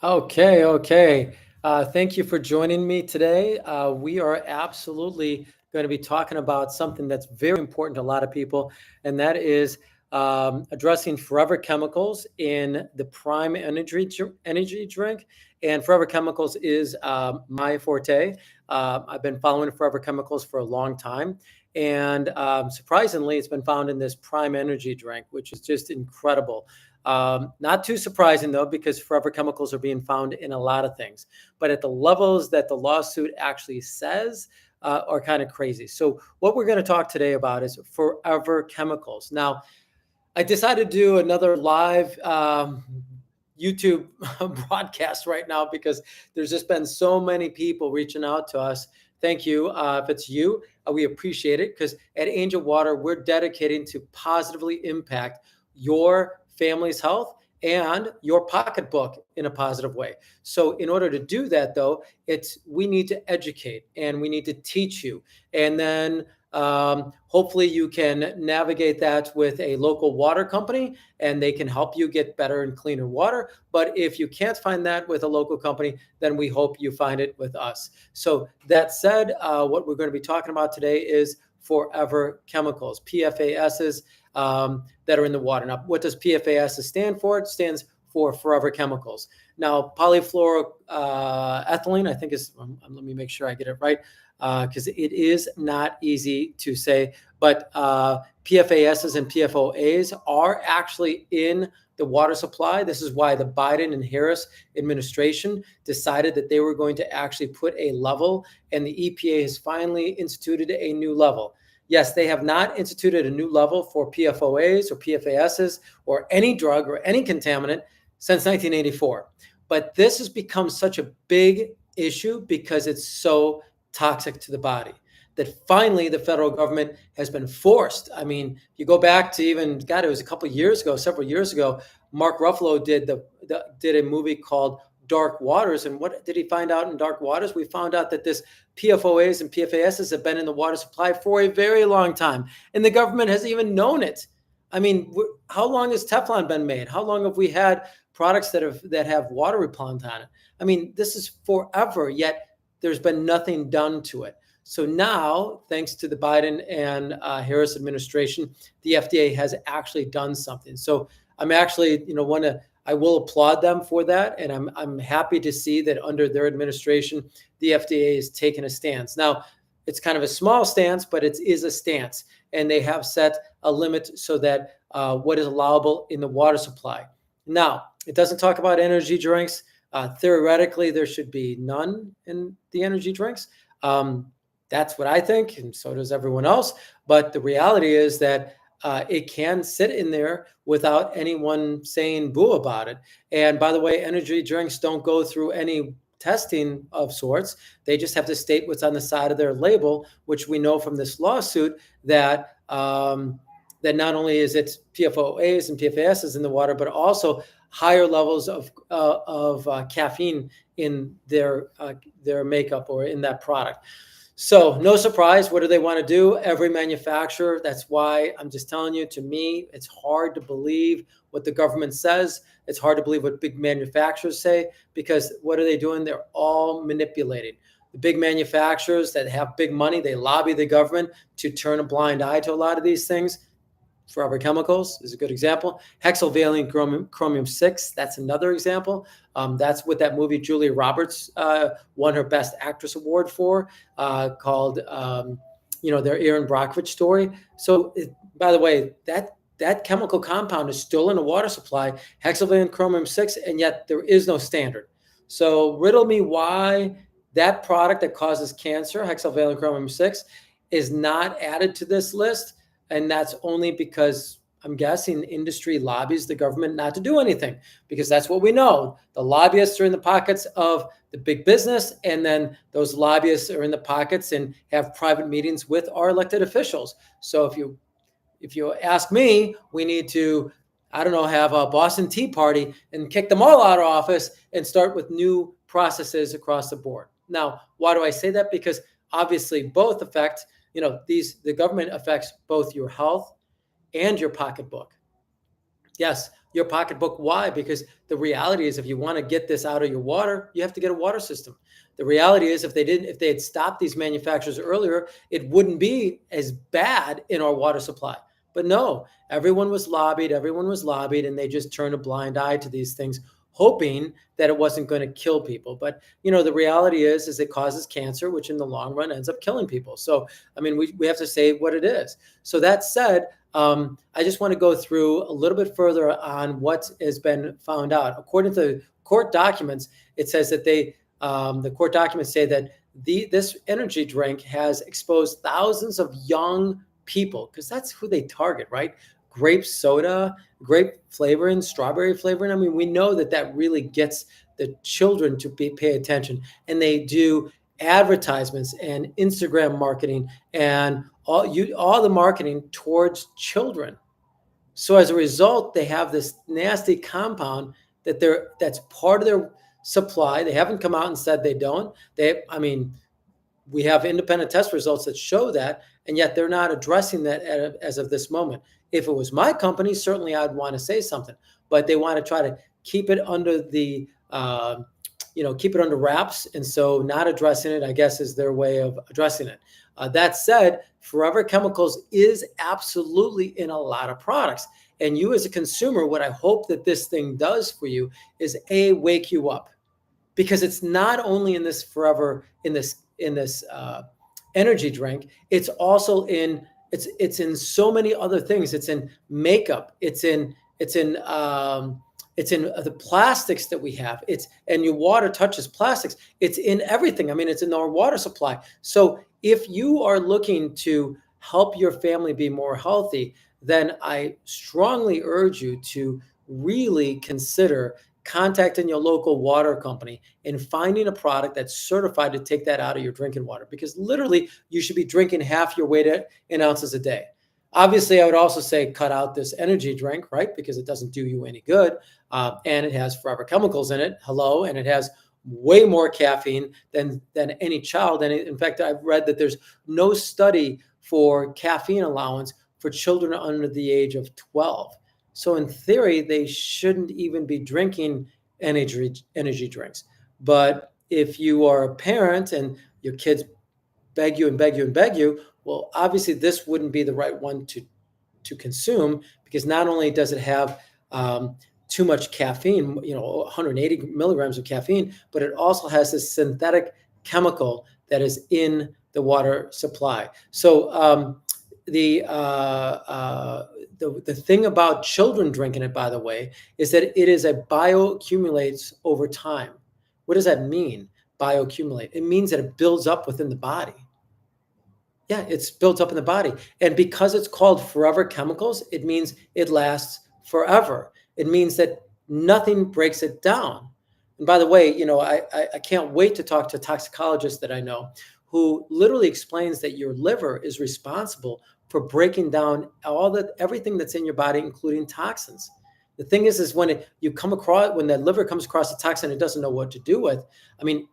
Okay. Thank you for joining me today. We are absolutely going to be talking about something that's very important to a lot of people, and that is addressing forever chemicals in the prime energy drink. And forever chemicals is my forte. I've been following forever chemicals for a long time. And surprisingly, it's been found in this prime energy drink, which is just incredible. Not too surprising though, because forever chemicals are being found in a lot of things, but at the levels that the lawsuit actually says are kind of crazy. So what we're going to talk today about is forever chemicals. Now, I decided to do another live YouTube broadcast right now because there's just been so many people reaching out to us. Thank you. If it's you, we appreciate it because at Angel Water, we're dedicating to positively impact your family's health and your pocketbook in a positive way. So in order to do that though, it's we need to educate and we need to teach you. And then hopefully you can navigate that with a local water company and they can help you get better and cleaner water. But if you can't find that with a local company, then we hope you find it with us. So that said, what we're going to be talking about today is forever chemicals, PFASs, that are in the water. Now, what does PFAS stand for? It stands for forever chemicals. Now, polyfluoroethylene, I think is, let me make sure I get it right, because it is not easy to say, but PFASs and PFOAs are actually in the water supply. This is why the Biden and Harris administration decided that they were going to actually put a level, and the EPA has finally instituted a new level. Yes, they have not instituted a new level for PFOAs or PFASs or any drug or any contaminant since 1984. But this has become such a big issue because it's so toxic to the body that finally the federal government has been forced. I mean, you go back to even, God, it was a couple of years ago, several years ago, Mark Ruffalo did did a movie called Dark Waters. And what did he find out in Dark Waters? We found out that this PFOAs and PFASs have been in the water supply for a very long time. And the government has even known it. I mean, how long has Teflon been made? How long have we had products that have water repellent on it? I mean, this is forever, yet there's been nothing done to it. So now, thanks to the Biden and Harris administration, the FDA has actually done something. So I'm actually, I will applaud them for that, and I'm happy to see that under their administration, the FDA is taking a stance. Now, it's kind of a small stance, but it is a stance, and they have set a limit so that what is allowable in the water supply. Now, it doesn't talk about energy drinks. Theoretically, there should be none in the energy drinks. That's what I think, and so does everyone else. But the reality is that it can sit in there without anyone saying boo about it. And by the way, energy drinks don't go through any testing of sorts. They just have to state what's on the side of their label, which we know from this lawsuit that that not only is it PFOAs and PFASs in the water, but also higher levels of caffeine in their makeup or in that product. So no surprise, what do they want to do? Every manufacturer. That's why I'm just telling you, to me, it's hard to believe what the government says. It's hard to believe what big manufacturers say, because what are they doing? They're all manipulating. The big manufacturers that have big money, they lobby the government to turn a blind eye to a lot of these things. Forever chemicals is a good example. Hexavalent chromium 6, that's another example. That's what that movie Julia Roberts won her Best Actress Award for, called, their Erin Brockovich story. So, by the way, that chemical compound is still in the water supply, hexavalent chromium 6, and yet there is no standard. So riddle me why that product that causes cancer, hexavalent chromium 6, is not added to this list. And that's only because I'm guessing industry lobbies the government not to do anything, because that's what we know. The lobbyists are in the pockets of the big business, and then those lobbyists are in the pockets and have private meetings with our elected officials. So if you ask me, we need to, I don't know, have a Boston Tea Party and kick them all out of office and start with new processes across the board. Now, why do I say that? Because obviously both affect, the government affects both your health and your pocketbook. Yes, your pocketbook. Why? Because the reality is, if you want to get this out of your water, you have to get a water system. The reality is, if they had stopped these manufacturers earlier, it wouldn't be as bad in our water supply. But no, everyone was lobbied, and they just turned a blind eye to these things, hoping that it wasn't going to kill people. But the reality is it causes cancer, which in the long run ends up killing people. So I mean, we have to say what it is. So that said, I just want to go through a little bit further on what has been found out. According to court documents, it says that the court documents say that this energy drink has exposed thousands of young people, because that's who they target, right? Grape soda, grape flavoring, strawberry flavoring. I mean, we know that really gets the children to pay attention, and they do advertisements and Instagram marketing and all the marketing towards children. So as a result, they have this nasty compound that's part of their supply. They haven't come out and said they don't. We have independent test results that show that, and yet they're not addressing that as of this moment. If it was my company, certainly I'd want to say something, but they want to try to keep it under keep it under wraps. And so not addressing it, I guess, is their way of addressing it. That said, forever chemicals is absolutely in a lot of products. And you as a consumer, what I hope that this thing does for you is wake you up, because it's not only in this energy drink. It's also in so many other things. It's in makeup. It's in the plastics that we have. And your water touches plastics. It's in everything. I mean, it's in our water supply. So if you are looking to help your family be more healthy, then I strongly urge you to really consider contacting your local water company and finding a product that's certified to take that out of your drinking water, because literally you should be drinking half your weight in ounces a day. Obviously, I would also say cut out this energy drink, right? Because it doesn't do you any good. And it has forever chemicals in it. Hello. And it has way more caffeine than any child. And in fact, I've read that there's no study for caffeine allowance for children under the age of 12. So in theory, they shouldn't even be drinking energy drinks. But if you are a parent and your kids beg you and beg you and beg you, well, obviously this wouldn't be the right one to consume, because not only does it have too much caffeine, 180 milligrams of caffeine, but it also has this synthetic chemical that is in the water supply. So the thing about children drinking it, by the way, is that it is a bioaccumulates over time. What does that mean? Bioaccumulate. It means that it builds up within the body. Yeah, it's built up in the body. And because it's called forever chemicals, it means it lasts forever. It means that nothing breaks it down. And by the way, I can't wait to talk to a toxicologist that I know who literally explains that your liver is responsible for breaking down everything that's in your body, including toxins. The thing is when the liver comes across a toxin it doesn't know what to do with,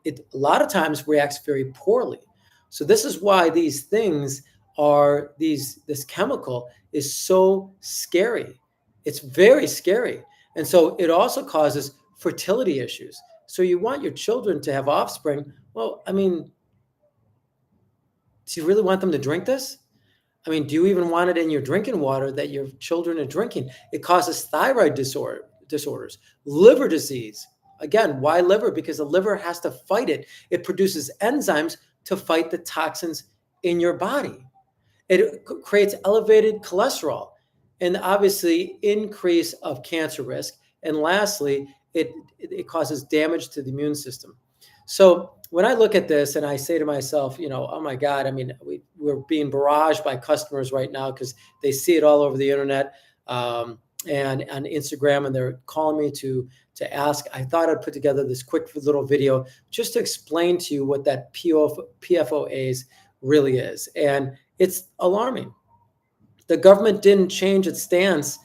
it a lot of times reacts very poorly. So this is why these things this chemical is so scary. It's very scary. And so it also causes fertility issues. So you want your children to have offspring. Well, do you really want them to drink this? Do you even want it in your drinking water that your children are drinking? It causes thyroid disorders, liver disease. Again, why liver? Because the liver has to fight it. It produces enzymes to fight the toxins in your body. It creates elevated cholesterol and obviously increase of cancer risk. And lastly, it causes damage to the immune system. So when I look at this and I say to myself, oh my God, we're being barraged by customers right now because they see it all over the internet and on Instagram, and they're calling me to ask. I thought I'd put together this quick little video just to explain to you what that PFOAs really is. And it's alarming. The government didn't change its stance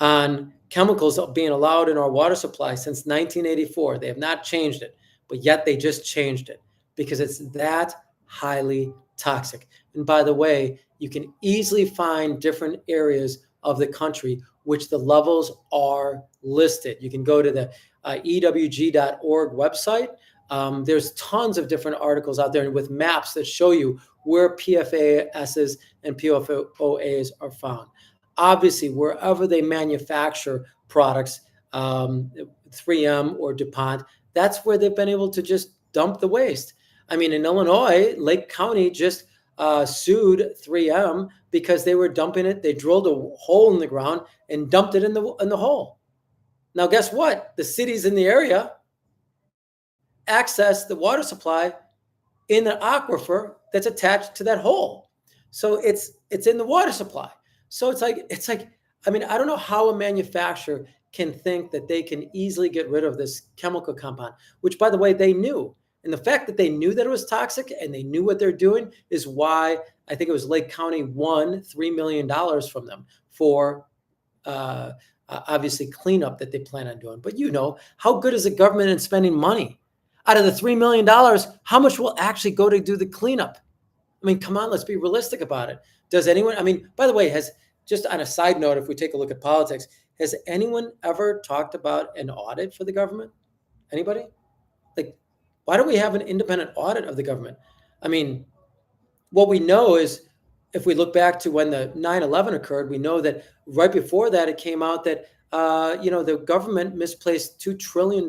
on chemicals being allowed in our water supply since 1984. They have not changed it, but yet they just changed it because it's that highly toxic. And by the way, you can easily find different areas of the country which the levels are listed. You can go to the ewg.org website. There's tons of different articles out there with maps that show you where PFASs and PFOAs are found. Obviously, wherever they manufacture products, 3M or DuPont, that's where they've been able to just dump the waste. I mean, in Illinois, Lake County just sued 3M because they were dumping it. They drilled a hole in the ground and dumped it in the hole. Now, guess what? The cities in the area access the water supply in an aquifer that's attached to that hole. So it's in the water supply. So it's like I mean, I don't know how a manufacturer can think that they can easily get rid of this chemical compound, which, by the way, they knew. And the fact that they knew that it was toxic and they knew what they're doing is why I think it was Lake County won $3 million from them for obviously cleanup that they plan on doing. But how good is the government in spending money? Out of the $3 million, how much will actually go to do the cleanup? I mean, come on, let's be realistic about it. Does anyone, I mean, by the way, just on a side note, if we take a look at politics, has anyone ever talked about an audit for the government? Anybody? Like, why don't we have an independent audit of the government? I mean, what we know is if we look back to when the 9/11 occurred, we know that right before that, it came out that, the government misplaced $2 trillion.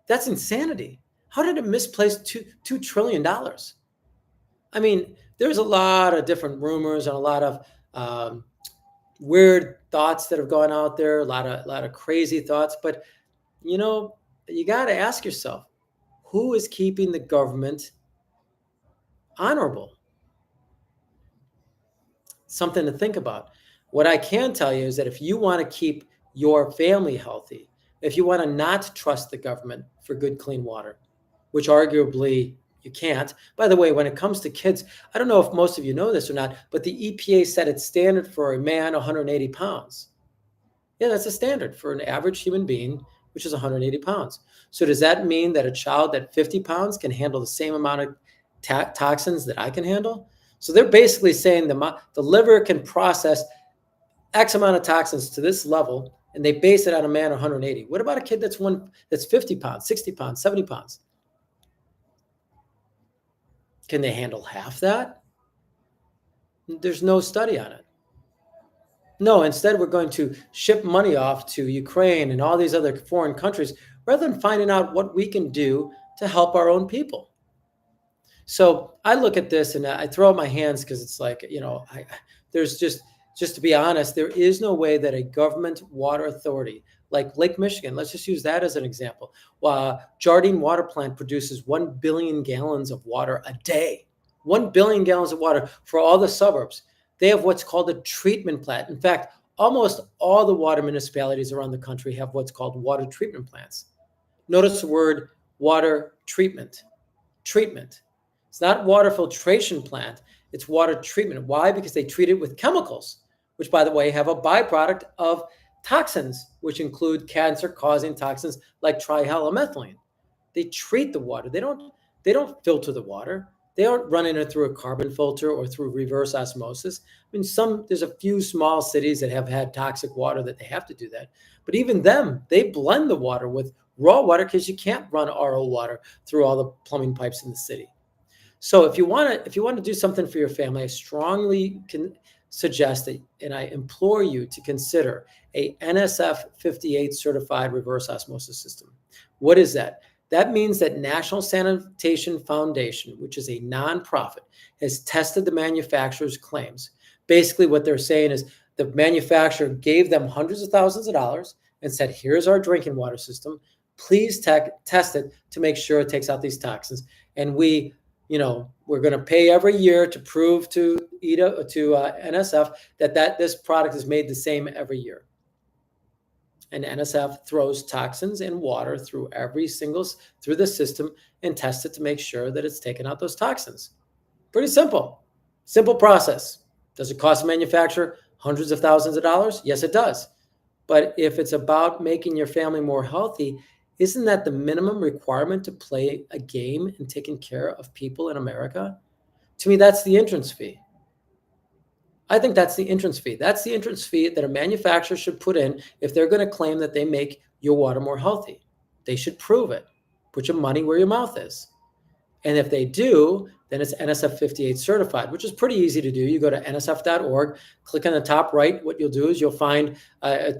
That's insanity. How did it misplace $2 trillion? I mean, there's a lot of different rumors and a lot of weird thoughts that have gone out there, a lot of crazy thoughts. But, you got to ask yourself, who is keeping the government honorable? Something to think about. What I can tell you is that if you want to keep your family healthy, if you want to not trust the government for good, clean water, which arguably you can't. By the way, when it comes to kids, I don't know if most of you know this or not, but the EPA set its standard for a man 180 pounds. Yeah, that's a standard for an average human being, which is 180 pounds. So does that mean that a child at 50 pounds can handle the same amount of toxins that I can handle? So they're basically saying the liver can process X amount of toxins to this level, and they base it on a man 180. What about a kid that's 50 pounds, 60 pounds, 70 pounds? Can they handle half that? There's no study on it. No, instead we're going to ship money off to Ukraine and all these other foreign countries rather than finding out what we can do to help our own people. So I look at this and I throw up my hands because it's like, there's just to be honest, there is no way that a government water authority like Lake Michigan, let's just use that as an example. Jardine Water Plant produces 1 billion gallons of water a day. 1 billion gallons of water for all the suburbs. They have what's called a treatment plant. In fact, almost all the water municipalities around the country have what's called water treatment plants. Notice the word water treatment. Treatment. It's not water filtration plant. It's water treatment. Why? Because they treat it with chemicals, which, by the way, have a byproduct of toxins, which include cancer-causing toxins like trihalomethylamine. They treat the water. They don't filter the water. They aren't running it through a carbon filter or through reverse osmosis. I mean, there's a few small cities that have had toxic water that they have to do that. But even them, they blend the water with raw water because you can't run RO water through all the plumbing pipes in the city. So if you want to do something for your family, I strongly can suggest that, and I implore you to consider a NSF 58 certified reverse osmosis system. What is that? That means that National Sanitation Foundation, which is a nonprofit, has tested the manufacturer's claims. Basically, what they're saying is the manufacturer gave them hundreds of thousands of dollars and said, here's our drinking water system. Please test it to make sure it takes out these toxins. And we're going to pay every year to prove to NSF that this product is made the same every year. And NSF throws toxins and water through through the system and tests it to make sure that it's taking out those toxins. Pretty simple process. Does it cost the manufacturer hundreds of thousands of dollars? Yes, it does. But if it's about making your family more healthy, isn't that the minimum requirement to play a game in taking care of people in America? To me, that's the entrance fee. I think that's the entrance fee. That's the entrance fee that a manufacturer should put in if they're going to claim that they make your water more healthy. They should prove it. Put your money where your mouth is. And if they do, then it's NSF 58 certified, which is pretty easy to do. You go to nsf.org, click on the top right. What you'll do is you'll find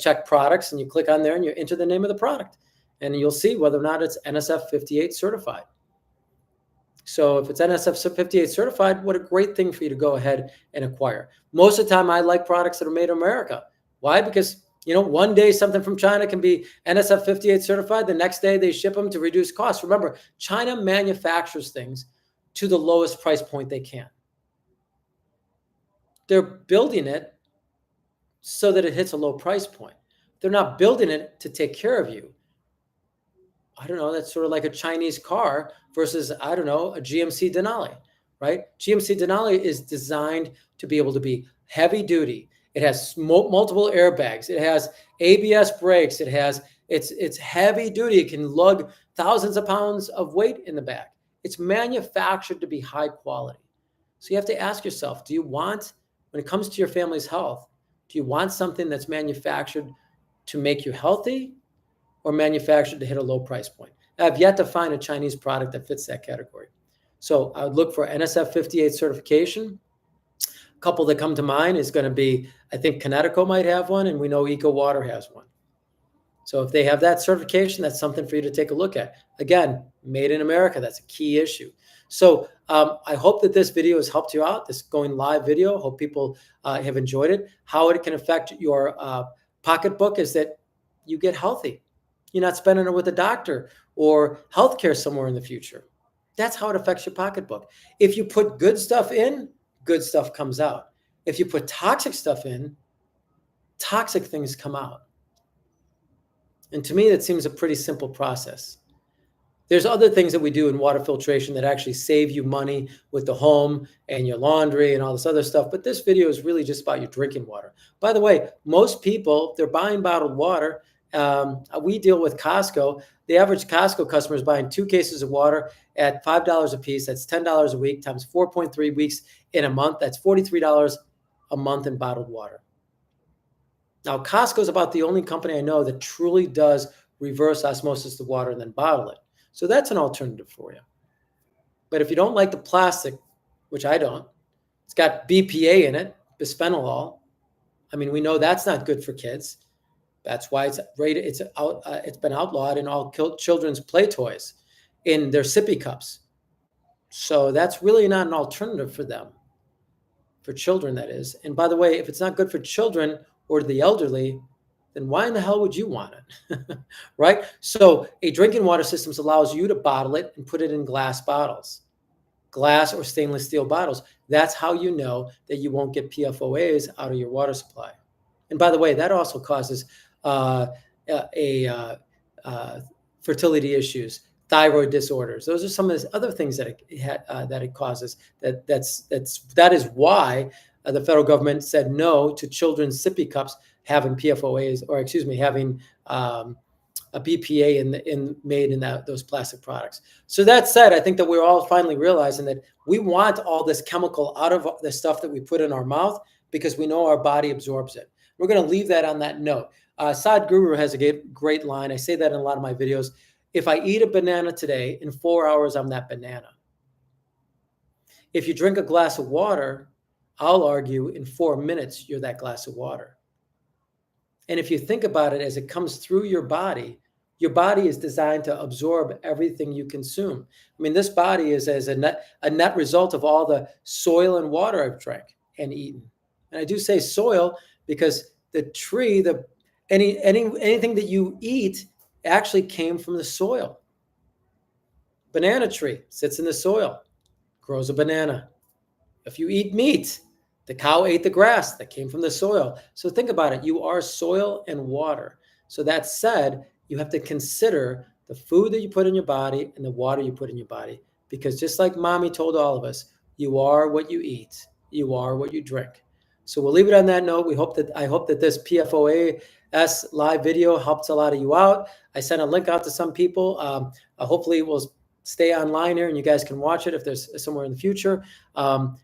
check products, and you click on there and you enter the name of the product. And you'll see whether or not it's NSF 58 certified. So if it's NSF 58 certified, what a great thing for you to go ahead and acquire. Most of the time, I like products that are made in America. Why? Because one day something from China can be NSF 58 certified. The next day they ship them to reduce costs. Remember, China manufactures things to the lowest price point they can. They're building it so that it hits a low price point. They're not building it to take care of you. I don't know, that's sort of like a Chinese car versus, I don't know, a GMC Denali, right? GMC Denali is designed to be able to be heavy duty. It has multiple airbags. It has ABS brakes. It's heavy duty. It can lug thousands of pounds of weight in the back. It's manufactured to be high quality. So you have to ask yourself, when it comes to your family's health, do you want something that's manufactured to make you healthy or manufactured to hit a low price point? I've yet to find a Chinese product that fits that category. So I would look for NSF 58 certification. A couple that come to mind is going to be, I think Connecticut might have one, and we know Eco Water has one. So if they have that certification, that's something for you to take a look at. Again, made in America, that's a key issue. So I hope that this video has helped you out, this going live video. Hope people have enjoyed it. How it can affect your pocketbook is that you get healthy. You're not spending it with a doctor or healthcare somewhere in the future. That's how it affects your pocketbook. If you put good stuff in, good stuff comes out. If you put toxic stuff in, toxic things come out. And to me, that seems a pretty simple process. There's other things that we do in water filtration that actually save you money with the home and your laundry and all this other stuff. But this video is really just about your drinking water. By the way, most people, they're buying bottled water. We deal with Costco. The average Costco customer is buying 2 cases of water at $5 a piece. That's $10 a week times 4.3 weeks in a month. That's $43 a month in bottled water. Now, Costco is about the only company I know that truly does reverse osmosis the water and then bottle it. So that's an alternative for you. But if you don't like the plastic, which I don't, it's got BPA in it, bisphenol. I mean, we know that's not good for kids. That's why it's rated. It's been outlawed in all children's play toys, in their sippy cups. So that's really not an alternative for them, for children, that is. And by the way, if it's not good for children or the elderly, then why in the hell would you want it? Right? So a drinking water system allows you to bottle it and put it in glass bottles, glass or stainless steel bottles. That's how you know that you won't get PFOAs out of your water supply. And by the way, that also causes fertility issues, thyroid disorders. Those are some of the other things that it causes. That is why the federal government said no to children's sippy cups having PFOAs, or having a BPA made in those plastic products. So that said, I think that we're all finally realizing that we want all this chemical out of the stuff that we put in our mouth because we know our body absorbs it. We're going to leave that on that note. Sadhguru has a great line. I say that in a lot of my videos. If I eat a banana today, in 4 hours, I'm that banana. If you drink a glass of water, I'll argue in 4 minutes, you're that glass of water. And if you think about it, as it comes through your body is designed to absorb everything you consume. I mean, this body is as a net result of all the soil and water I've drank and eaten. And I do say soil because the tree, anything that you eat actually came from the soil. Banana tree sits in the soil, grows a banana. If you eat meat, the cow ate the grass that came from the soil. So think about it. You are soil and water. So that said, you have to consider the food that you put in your body and the water you put in your body. Because just like mommy told all of us, you are what you eat. You are what you drink. So we'll leave it on that note. I hope that this PFOAS live video helps a lot of you out. I sent a link out to some people. Hopefully it will stay online here and you guys can watch it if there's somewhere in the future.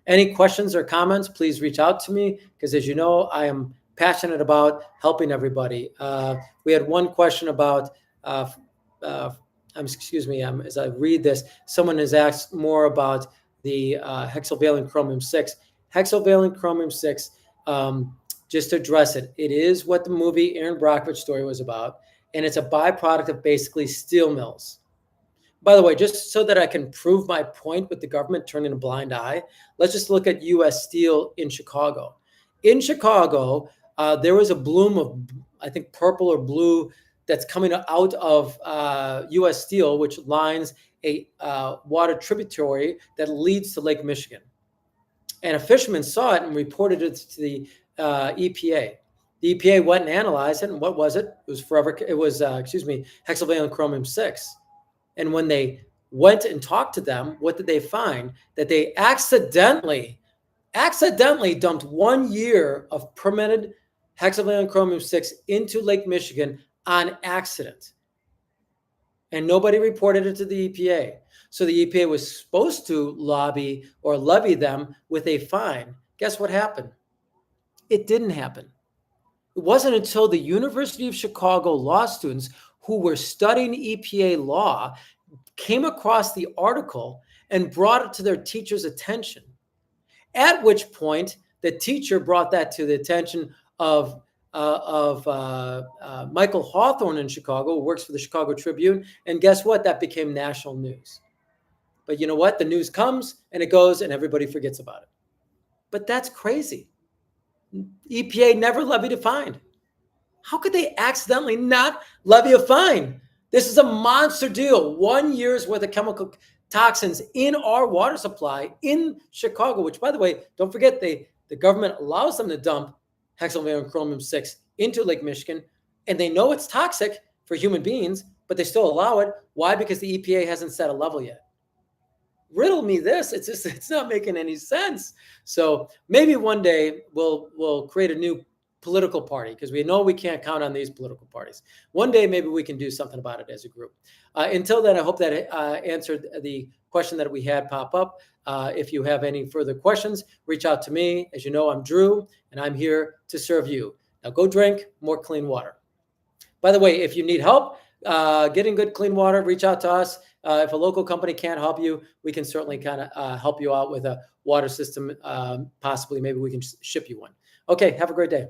Any questions or comments, please reach out to me because, as you know, I am passionate about helping everybody. We had one question about, excuse me, as I read this, someone has asked more about the hexavalent chromium 6. Hexavalent chromium 6, just to address it, it is what the movie Aaron Brockovich story was about, and it's a byproduct of basically steel mills. By the way, just so that I can prove my point with the government turning a blind eye, let's just look at U.S. Steel in Chicago. In Chicago, there was a bloom of, I think, purple or blue that's coming out of U.S. Steel, which lines a water tributary that leads to Lake Michigan. And a fisherman saw it and reported it to the EPA. The EPA went and analyzed it, and what was it? It was hexavalent chromium 6. And when they went and talked to them, what did they find? That they accidentally dumped 1 year of permitted hexavalent chromium 6 into Lake Michigan on accident. And nobody reported it to the EPA. So the EPA was supposed to lobby or levy them with a fine. Guess what happened? It didn't happen. It wasn't until the University of Chicago law students who were studying EPA law came across the article and brought it to their teacher's attention. At which point, the teacher brought that to the attention of Michael Hawthorne in Chicago, who works for the Chicago Tribune. And guess what? That became national news. But you know what? The news comes and it goes and everybody forgets about it. But that's crazy. EPA never levied a fine. How could they accidentally not levy a fine? This is a monster deal. 1 year's worth of chemical toxins in our water supply in Chicago, which, by the way, don't forget, the government allows them to dump hexavalent chromium 6 into Lake Michigan, and they know it's toxic for human beings, but they still allow it. Why? Because the EPA hasn't set a level yet. Riddle me this. It's not making any sense. So maybe one day we'll create a new political party because we know we can't count on these political parties. One day maybe we can do something about it as a group. Until then, I hope that answered the question that we had pop up. If you have any further questions, reach out to me. As you know, I'm Drew, and I'm here to serve you. Now go drink more clean water. By the way, if you need help getting good clean water, reach out to us. If a local company can't help you, we can certainly kind of help you out with a water system. Possibly, maybe we can ship you one. Okay, have a great day.